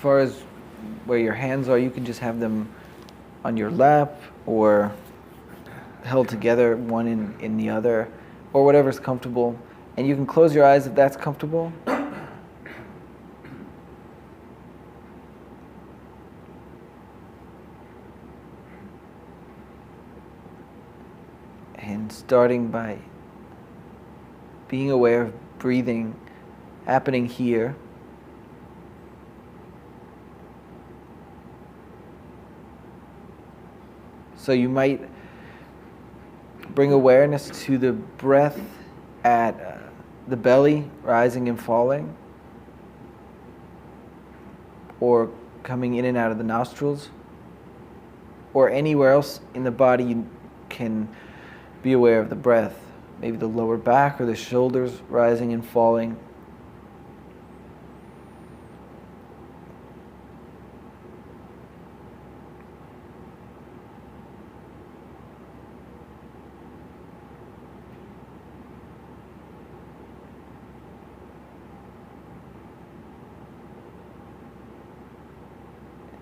far as where your hands are, you can just have them on your lap or held together, one in the other, or whatever's comfortable. And you can close your eyes if that's comfortable. And starting by being aware of breathing happening here. So you might bring awareness to the breath at the belly, rising and falling, or coming in and out of the nostrils, or anywhere else in the body you can be aware of the breath. Maybe the lower back or the shoulders rising and falling.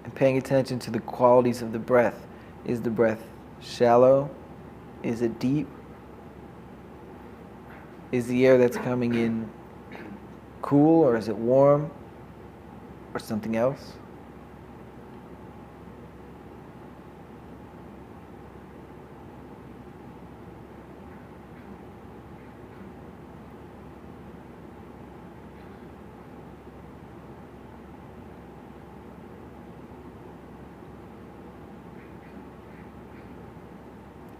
And paying attention to the qualities of the breath. Is the breath shallow? Is it deep? Is the air that's coming in cool, or is it warm, or something else?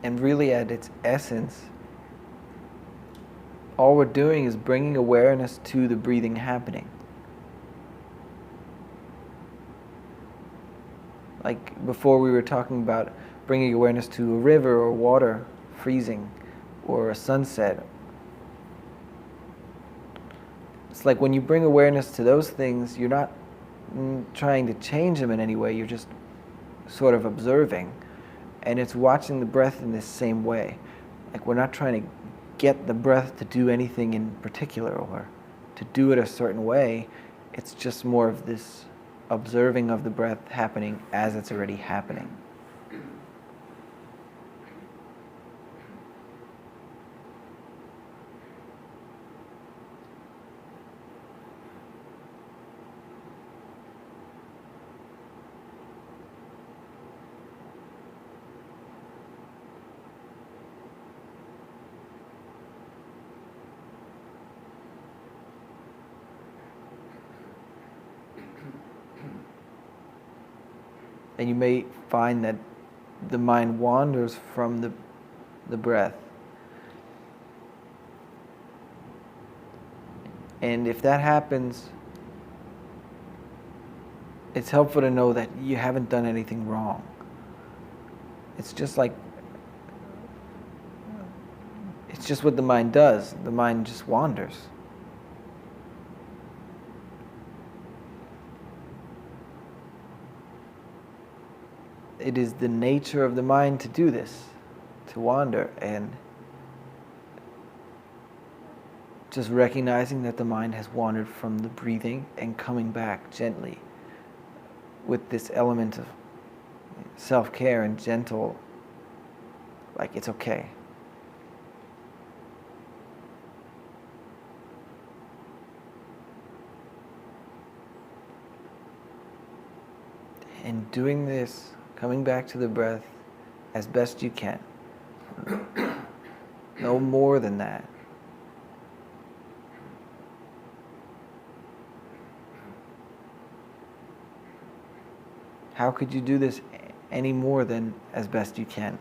And really, at its essence, all we're doing is bringing awareness to the breathing happening. Like before, we were talking about bringing awareness to a river or water freezing or a sunset. It's like when you bring awareness to those things, you're not trying to change them in any way, you're just sort of observing. And it's watching the breath in this same way. Like we're not trying to get the breath to do anything in particular or to do it a certain way. It's just more of this observing of the breath happening as it's already happening. And you may find that the mind wanders from the breath. And if that happens, it's helpful to know that you haven't done anything wrong. It's just what the mind does. The mind just wanders. It is the nature of the mind to do this, to wander, and just recognizing that the mind has wandered from the breathing and coming back gently with this element of self-care and gentle, like it's okay. And doing this, coming back to the breath as best you can. No more than that. How could you do this any more than as best you can?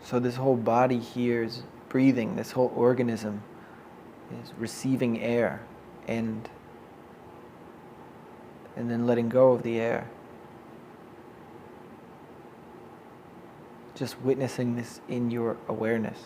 So this whole body here is breathing, this whole organism is receiving air and then letting go of the air. Just witnessing this in your awareness.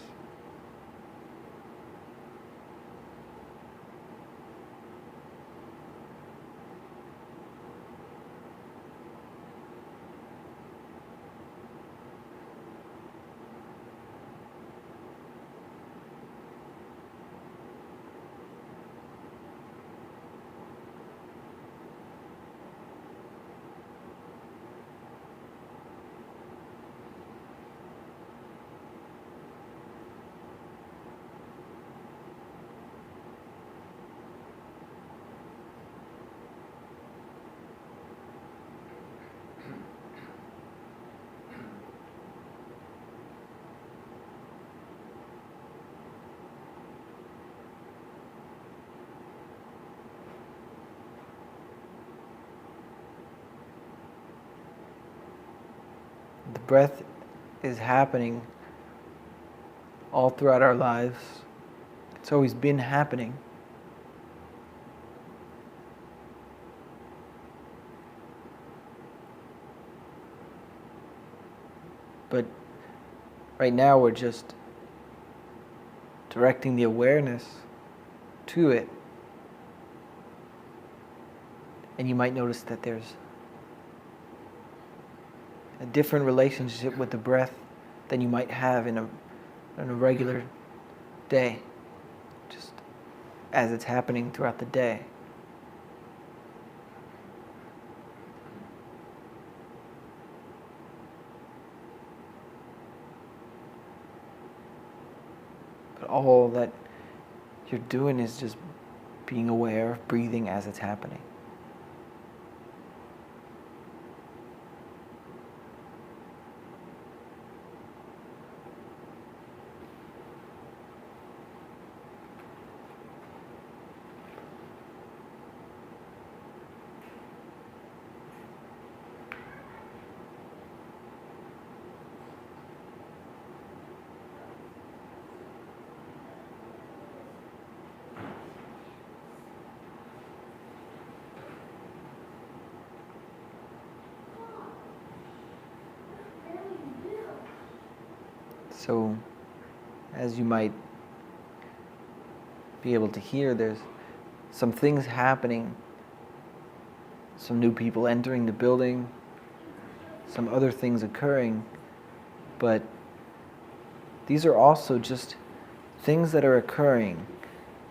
The breath is happening all throughout our lives. It's always been happening. But right now we're just directing the awareness to it. And you might notice that there's a different relationship with the breath than you might have in a regular day, just as it's happening throughout the day. But all that you're doing is just being aware of breathing as it's happening. So, as you might be able to hear, there's some things happening, some new people entering the building, some other things occurring, but these are also just things that are occurring,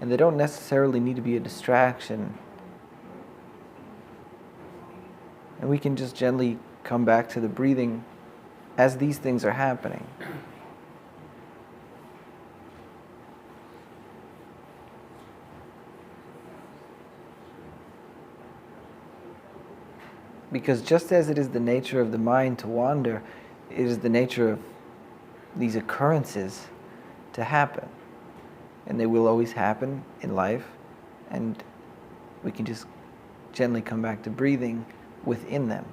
and they don't necessarily need to be a distraction. And we can just gently come back to the breathing as these things are happening. Because just as it is the nature of the mind to wander, it is the nature of these occurrences to happen. And they will always happen in life, and we can just gently come back to breathing within them.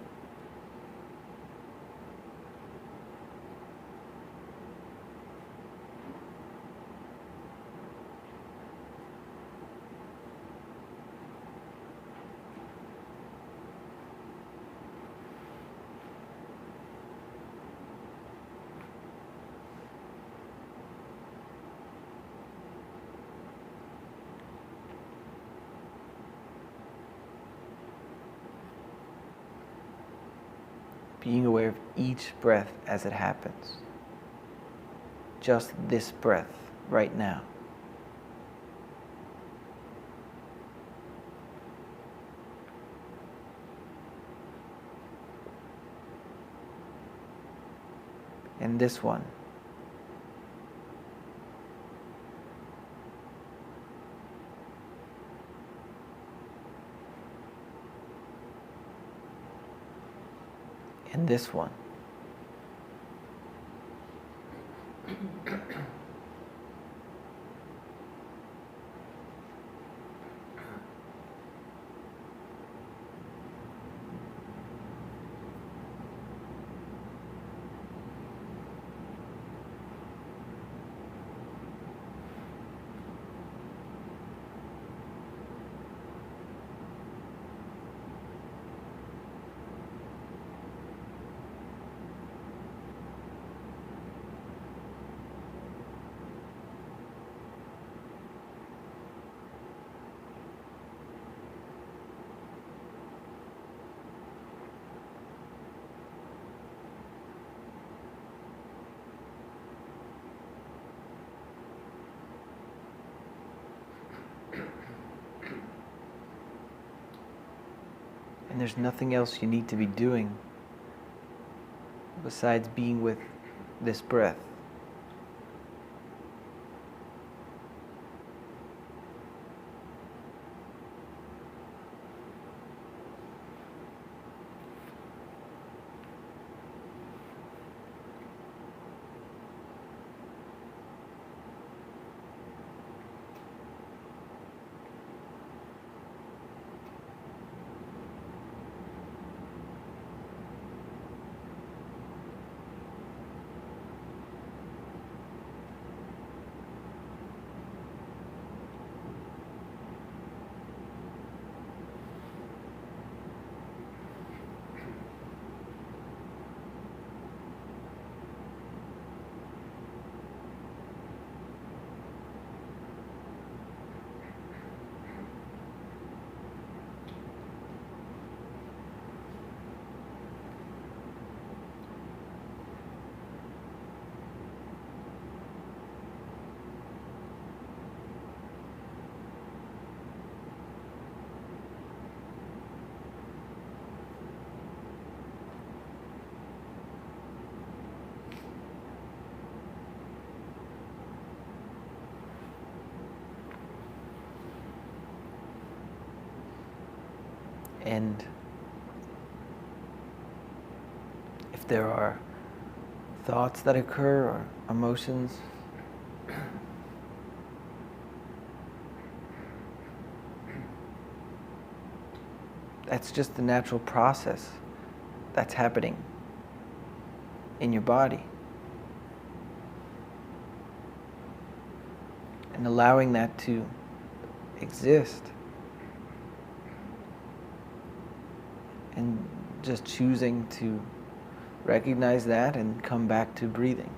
Being aware of each breath as it happens. Just this breath right now. And this one. And this one. And there's nothing else you need to be doing besides being with this breath. And if there are thoughts that occur or emotions, that's just the natural process that's happening in your body. And allowing that to exist. And just choosing to recognize that and come back to breathing.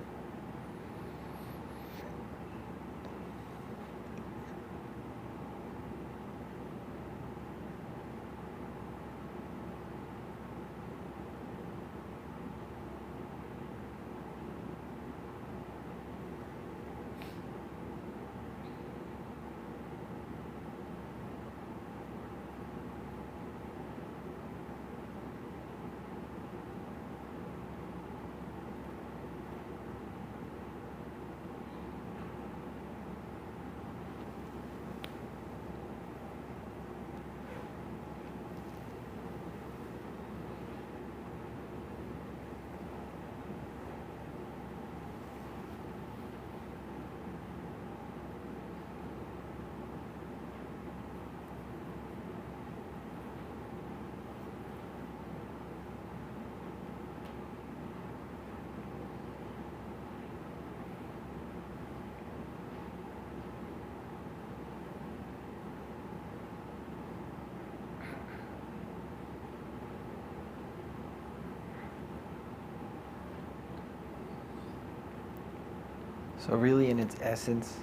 So really, in its essence,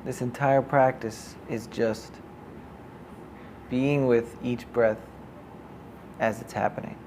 this entire practice is just being with each breath as it's happening.